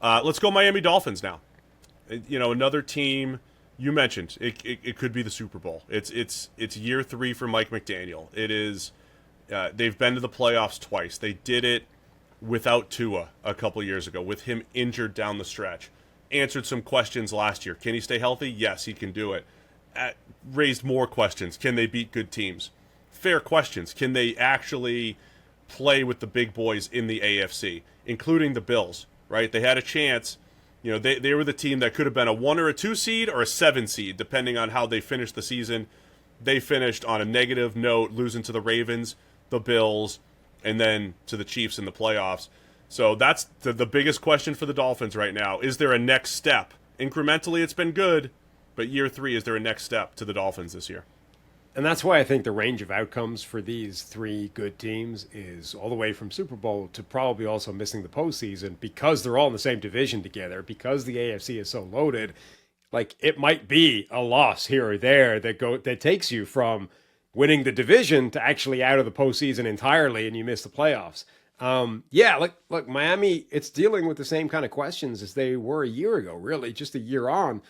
Let's go Miami Dolphins now. Another team you mentioned. It could be the Super Bowl. It's year 3 for Mike McDaniel. It is. They've been to the playoffs twice. They did it without Tua a couple years ago, with him injured down the stretch. Answered some questions last year. Can he stay healthy? Yes, he can do it. Raised more questions. Can they beat good teams? Fair questions. Can they actually play with the big boys in the AFC, including the Bills, right? They had a chance. They were the team that could have been a 1 or a 2 seed or a 7 seed, depending on how they finished the season. They finished on a negative note, losing to the Ravens, the Bills, and then to the Chiefs in the playoffs. So that's the biggest question for the Dolphins right now. Is there a next step? Incrementally, it's been good, but year 3, is there a next step to the Dolphins this year? And that's why I think the range of outcomes for these 3 good teams is all the way from Super Bowl to probably also missing the postseason, because they're all in the same division together, because the AFC is so loaded. Like, it might be a loss here or there that takes you from winning the division to actually out of the postseason entirely, and you miss the playoffs. Look, Miami, it's dealing with the same kind of questions as they were a year ago, really, just a year on.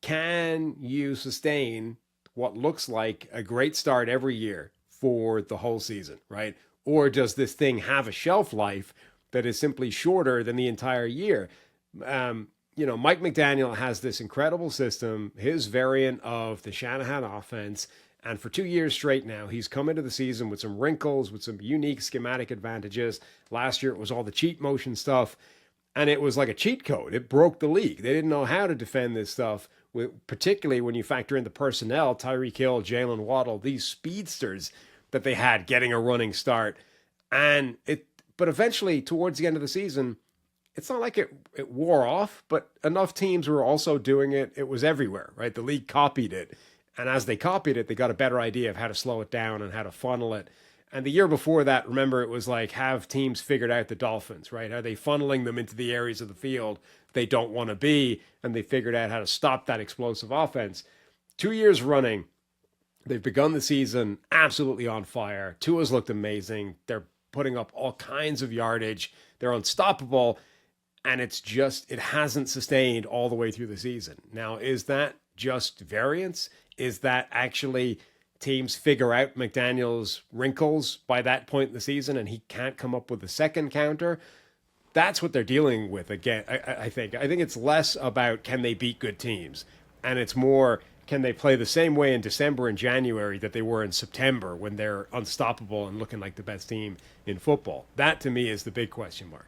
Can you sustain what looks like a great start every year for the whole season, right? Or does this thing have a shelf life that is simply shorter than the entire year? Mike McDaniel has this incredible system, his variant of the Shanahan offense, and for 2 years straight now, he's come into the season with some wrinkles, with some unique schematic advantages. Last year, it was all the cheat motion stuff, and it was like a cheat code. It broke the league. They didn't know how to defend this stuff, particularly when you factor in the personnel, Tyreek Hill, Jalen Waddle, these speedsters that they had getting a running start. But eventually, towards the end of the season, it's not like it wore off, but enough teams were also doing it. It was everywhere, right? The league copied it. And as they copied it, they got a better idea of how to slow it down and how to funnel it. And the year before that, remember, it was like, have teams figured out the Dolphins, right? Are they funneling them into the areas of the field they don't want to be? And they figured out how to stop that explosive offense. 2 years running, they've begun the season absolutely on fire. Tua's looked amazing. They're putting up all kinds of yardage. They're unstoppable. And it hasn't sustained all the way through the season. Now, is that just variance? Is that actually teams figure out McDaniel's wrinkles by that point in the season and he can't come up with a second counter? That's what they're dealing with again, I think. I think it's less about can they beat good teams, and it's more, can they play the same way in December and January that they were in September when they're unstoppable and looking like the best team in football? That, to me, is the big question mark.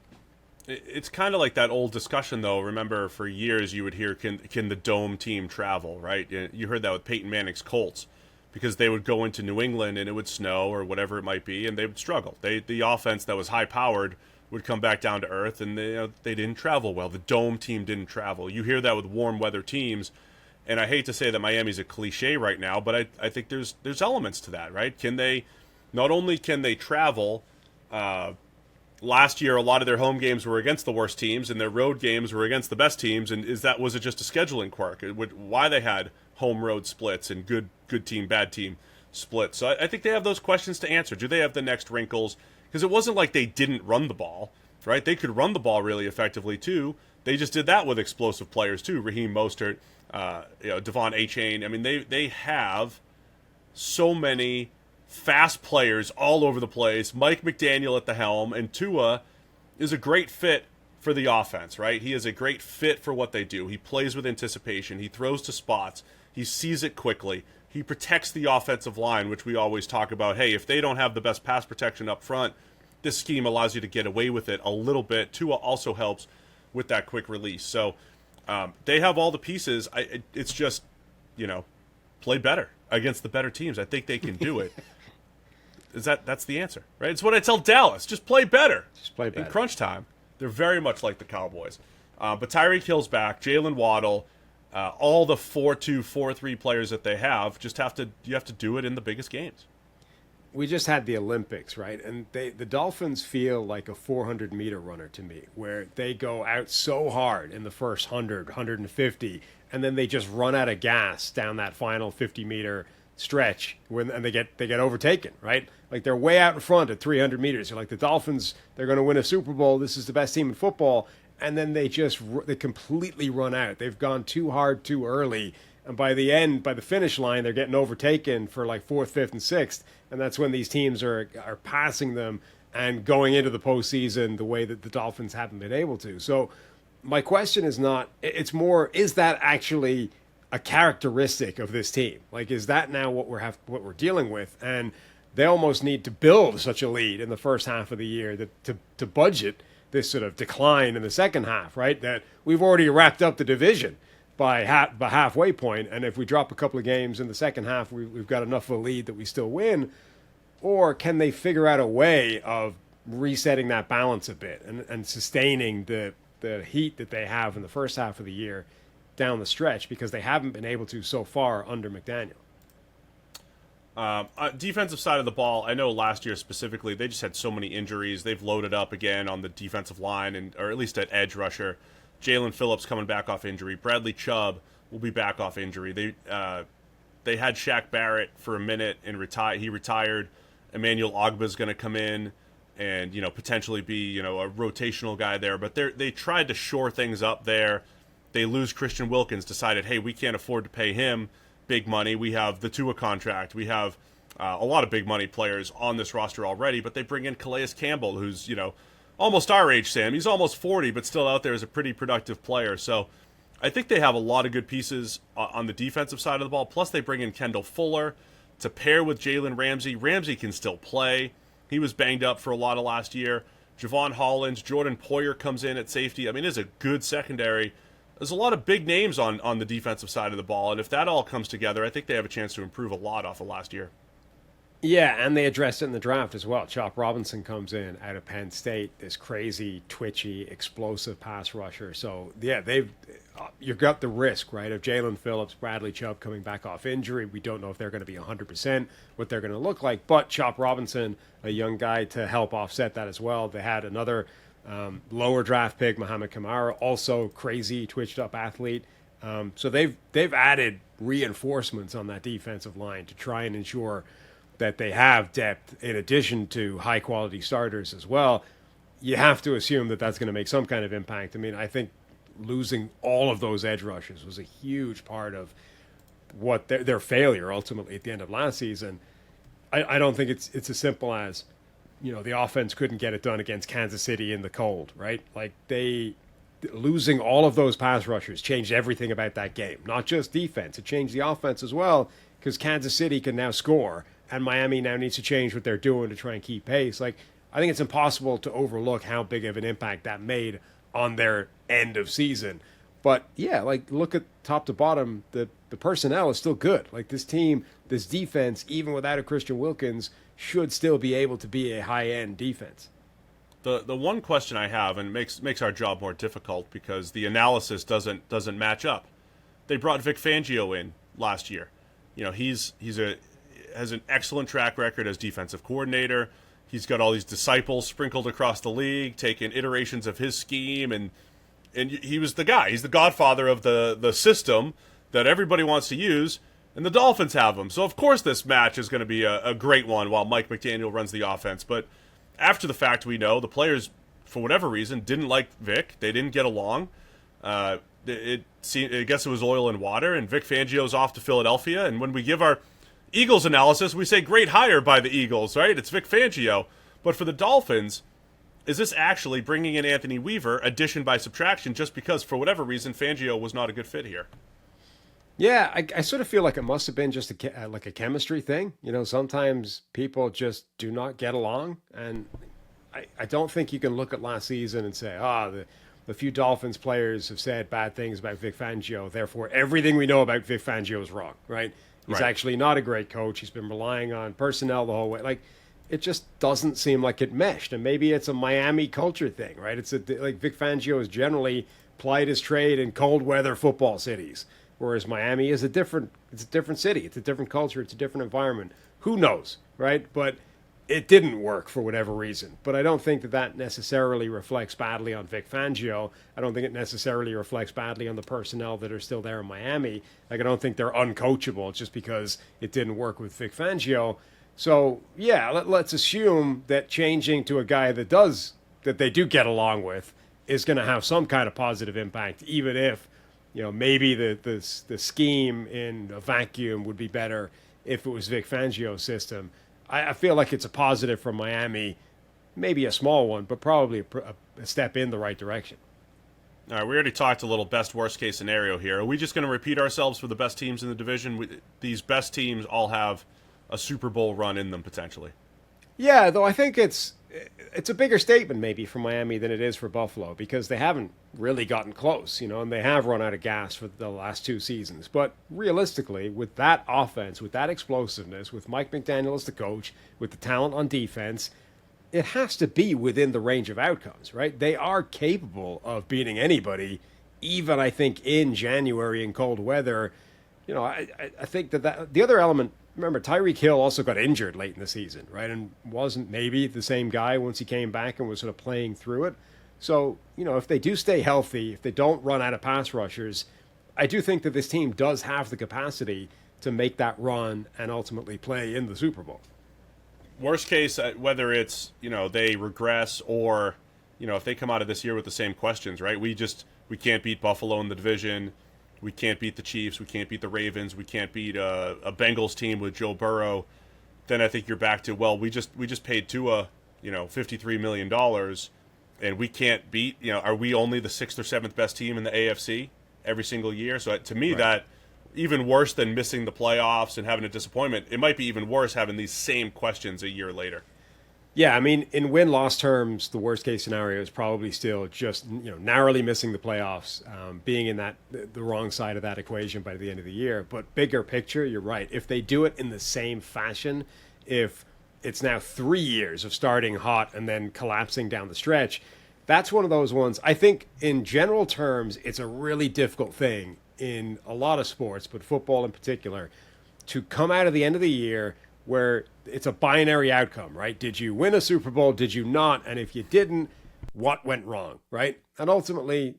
It's kind of like that old discussion, though. Remember, for years you would hear, can the dome team travel, right? You heard that with Peyton Manning's Colts, because they would go into New England and it would snow or whatever it might be, and they would struggle. The offense that was high-powered would come back down to earth, and they didn't travel well. The dome team didn't travel. You hear that with warm-weather teams, and I hate to say that Miami's a cliche right now, but I think there's elements to that, right? Not only can they travel, last year, a lot of their home games were against the worst teams, and their road games were against the best teams. And was it just a scheduling quirk? Why they had home road splits and good team, bad team splits? So I think they have those questions to answer. Do they have the next wrinkles? Because it wasn't like they didn't run the ball, right? They could run the ball really effectively too. They just did that with explosive players too. Raheem Mostert, Devon Achane. I mean, they have so many fast players all over the place. Mike McDaniel at the helm, and Tua is a great fit for the offense, right? He is a great fit for what they do. He plays with anticipation. He throws to spots. He sees it quickly. He protects the offensive line, which we always talk about. Hey, if they don't have the best pass protection up front, this scheme allows you to get away with it a little bit. Tua also helps with that quick release. So they have all the pieces. It's just, play better against the better teams. I think they can do it. That's the answer, right? It's what I tell Dallas. Just play better. Just play better. In crunch time, they're very much like the Cowboys. But Tyreek Hill's back, Jalen Waddle, all the 4-2, 4-3 players that they have, you have to do it in the biggest games. We just had the Olympics, right? And the Dolphins feel like a 400-meter runner to me, where they go out so hard in the first 100, 150, and then they just run out of gas down that final 50-meter stretch and they get overtaken, right? Like, they're way out in front at 300 meters. You're like, the Dolphins, they're going to win a Super Bowl. This is the best team in football. and then they completely run out. They've gone too hard too early, and by the finish line, they're getting overtaken for like fourth, fifth, and sixth, and that's when these teams are passing them and going into the postseason the way that the Dolphins haven't been able to. So my question is not, it's more, is that actually a characteristic of this team? Like, is that now what we're dealing with? And they almost need to build such a lead in the first half of the year to budget this sort of decline in the second half, right? That we've already wrapped up the division by halfway point, and if we drop a couple of games in the second half, we've got enough of a lead that we still win. Or can they figure out a way of resetting that balance a bit and sustaining the heat that they have in the first half of the year down the stretch, because they haven't been able to so far under McDaniel? Defensive side of the ball, I know last year specifically, they just had so many injuries. They've loaded up again on the defensive line, or at least at edge rusher. Jalen Phillips coming back off injury. Bradley Chubb will be back off injury. They had Shaq Barrett for a minute and he retired. Emmanuel Ogba's going to come in and potentially be a rotational guy there. But they tried to shore things up there. They lose Christian Wilkins. Decided, hey, we can't afford to pay him big money. We have the Tua contract. We have a lot of big money players on this roster already. But they bring in Calais Campbell, who's almost our age, Sam. He's almost 40, but still out there as a pretty productive player. So I think they have a lot of good pieces on the defensive side of the ball. Plus they bring in Kendall Fuller to pair with Jalen Ramsey. Ramsey can still play. He was banged up for a lot of last year. Javon Hollins, Jordan Poyer comes in at safety. I mean, it's a good secondary. There's a lot of big names on the defensive side of the ball, and if that all comes together, I think they have a chance to improve a lot off of last year. Yeah, and they addressed it in the draft as well. Chop Robinson comes in out of Penn State, this crazy, twitchy, explosive pass rusher. So, yeah, you've got the risk, right, of Jalen Phillips, Bradley Chubb coming back off injury. We don't know if they're going to be 100%, what they're going to look like. But Chop Robinson, a young guy to help offset that as well. They had another lower draft pick, Muhammad Kamara, also crazy, twitched-up athlete. So they've added reinforcements on that defensive line to try and ensure that they have depth in addition to high-quality starters as well. You have to assume that that's going to make some kind of impact. I mean, I think losing all of those edge rushers was a huge part of what their failure ultimately at the end of last season. I don't think it's as simple as, the offense couldn't get it done against Kansas City in the cold, right? Like losing all of those pass rushers changed everything about that game. Not just defense, it changed the offense as well, because Kansas City can now score, and Miami now needs to change what they're doing to try and keep pace. Like, I think it's impossible to overlook how big of an impact that made on their end of season. But yeah, like, look at top to bottom, the personnel is still good. Like, this team, this defense, even without a Christian Wilkins, should still be able to be a high-end defense. The one question I have, and makes our job more difficult because the analysis doesn't match up. They brought Vic Fangio in last year. Has an excellent track record as defensive coordinator. He's got all these disciples sprinkled across the league, taking iterations of his scheme, and he was the guy. He's the godfather of the system that everybody wants to use, and the Dolphins have him. So of course this match is going to be a great one while Mike McDaniel runs the offense. But after the fact, we know the players, for whatever reason, didn't like Vic. They didn't get along. I guess it was oil and water, and Vic Fangio's off to Philadelphia. And when we give our Eagles analysis, we say great hire by the Eagles, right? It's Vic Fangio. But for the Dolphins, is this actually bringing in Anthony Weaver, addition by subtraction, just because, for whatever reason, Fangio was not a good fit here? Yeah, I sort of feel like it must have been just like a chemistry thing. Sometimes people just do not get along. And I don't think you can look at last season and say, the few Dolphins players have said bad things about Vic Fangio, therefore everything we know about Vic Fangio is wrong, right? He's actually not a great coach. He's been relying on personnel the whole way. Like, it just doesn't seem like it meshed. And maybe it's a Miami culture thing, right? Like Vic Fangio has generally plied his trade in cold weather football cities, whereas Miami is a different city. It's a different culture. It's a different environment. Who knows, right? But it didn't work for whatever reason. But I don't think that necessarily reflects badly on Vic Fangio. I don't think it necessarily reflects badly on the personnel that are still there in Miami. Like, I don't think they're uncoachable just because it didn't work with Vic Fangio. So, yeah, let's assume that changing to a guy that they do get along with is going to have some kind of positive impact, even if, maybe the scheme in a vacuum would be better if it was Vic Fangio's system. I feel like it's a positive for Miami, maybe a small one, but probably a step in the right direction. All right, we already talked a little best worst case scenario here. Are we just going to repeat ourselves for the best teams in the division? These best teams all have a Super Bowl run in them potentially. Yeah, though I think it's a bigger statement maybe for Miami than it is for Buffalo, because they haven't really gotten close, and they have run out of gas for the last 2 seasons. But realistically, with that offense, with that explosiveness, with Mike McDaniel as the coach, with the talent on defense, it has to be within the range of outcomes, right? They are capable of beating anybody, even I think in January in cold weather. I think that the other element, remember, Tyreek Hill also got injured late in the season, right? And wasn't maybe the same guy once he came back and was sort of playing through it. So, if they do stay healthy, if they don't run out of pass rushers, I do think that this team does have the capacity to make that run and ultimately play in the Super Bowl. Worst case, whether it's, they regress or, if they come out of this year with the same questions, right? We can't beat Buffalo in the division. We can't beat the Chiefs. We can't beat the Ravens. We can't beat a Bengals team with Joe Burrow. Then I think you're back to, well, we just paid Tua, $53 million, and we can't beat, are we only the 6th or 7th best team in the AFC every single year? So to me, right, that even worse than missing the playoffs and having a disappointment, it might be even worse having these same questions a year later. Yeah, I mean, in win-loss terms, the worst-case scenario is probably still just narrowly missing the playoffs, being in the wrong side of that equation by the end of the year. But bigger picture, you're right. If they do it in the same fashion, if it's now 3 years of starting hot and then collapsing down the stretch, that's one of those ones. I think in general terms, it's a really difficult thing in a lot of sports, but football in particular, to come out of the end of the year where it's a binary outcome, right? Did you win a Super Bowl? Did you not? And if you didn't, what went wrong, right? And ultimately,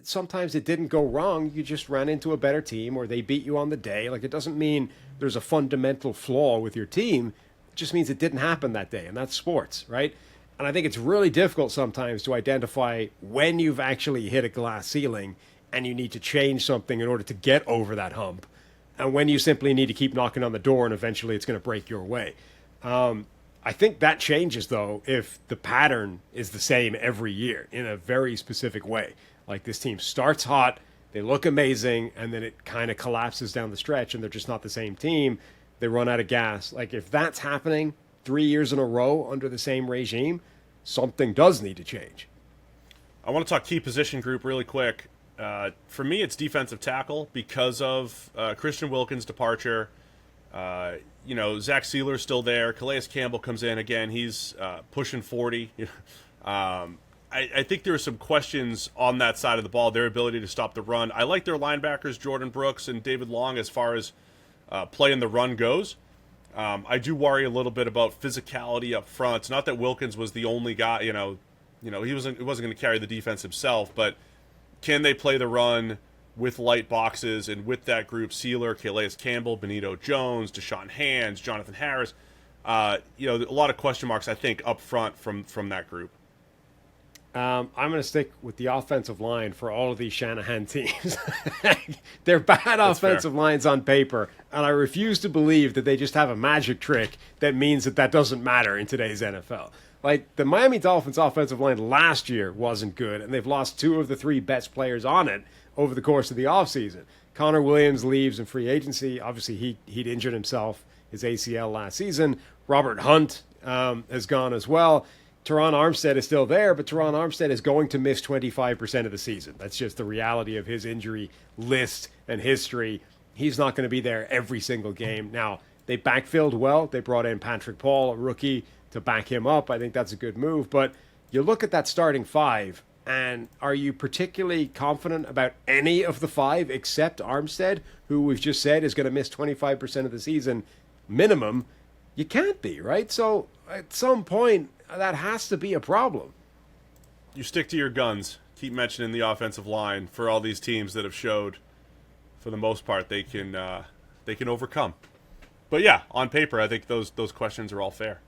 sometimes it didn't go wrong. You just ran into a better team or they beat you on the day. Like, it doesn't mean there's a fundamental flaw with your team. It just means it didn't happen that day, and that's sports, right? And I think it's really difficult sometimes to identify when you've actually hit a glass ceiling and you need to change something in order to get over that hump, and when you simply need to keep knocking on the door and eventually it's going to break your way. I think that changes, though, if the pattern is the same every year in a very specific way. Like, this team starts hot, they look amazing, and then it kind of collapses down the stretch and they're just not the same team. They run out of gas. Like, if that's happening 3 years in a row under the same regime, something does need to change. I want to talk key position group really quick. For me, it's defensive tackle because of Christian Wilkins' departure. Zach Sieler's still there. Calais Campbell comes in again. He's pushing 40. I think there are some questions on that side of the ball, their ability to stop the run. I like their linebackers, Jordan Brooks and David Long, as far as playing the run goes. I do worry a little bit about physicality up front. It's not that Wilkins was the only guy, he wasn't going to carry the defense himself, but can they play the run with light boxes and with that group? Sieler, Calais Campbell, Benito Jones, Deshaun Hands, Jonathan Harris. A lot of question marks, I think, up front from that group. I'm going to stick with the offensive line for all of these Shanahan teams. They're bad offensive lines on paper, and I refuse to believe that they just have a magic trick that means that doesn't matter in today's NFL. Like, the Miami Dolphins offensive line last year wasn't good, and they've lost 2 of the 3 best players on it over the course of the offseason. Connor Williams leaves in free agency. Obviously, he'd injured himself, his ACL last season. Robert Hunt has gone as well. Teron Armstead is still there, but Teron Armstead is going to miss 25% of the season. That's just the reality of his injury list and history. He's not going to be there every single game. Now, they backfilled well. They brought in Patrick Paul, a rookie, to back him up. I think that's a good move. But you look at that starting 5, and are you particularly confident about any of the 5 except Armstead, who we've just said is going to miss 25% of the season minimum? You can't be, right? So at some point, that has to be a problem. You stick to your guns. Keep mentioning the offensive line for all these teams that have showed, for the most part, they can overcome. But yeah, on paper, I think those questions are all fair.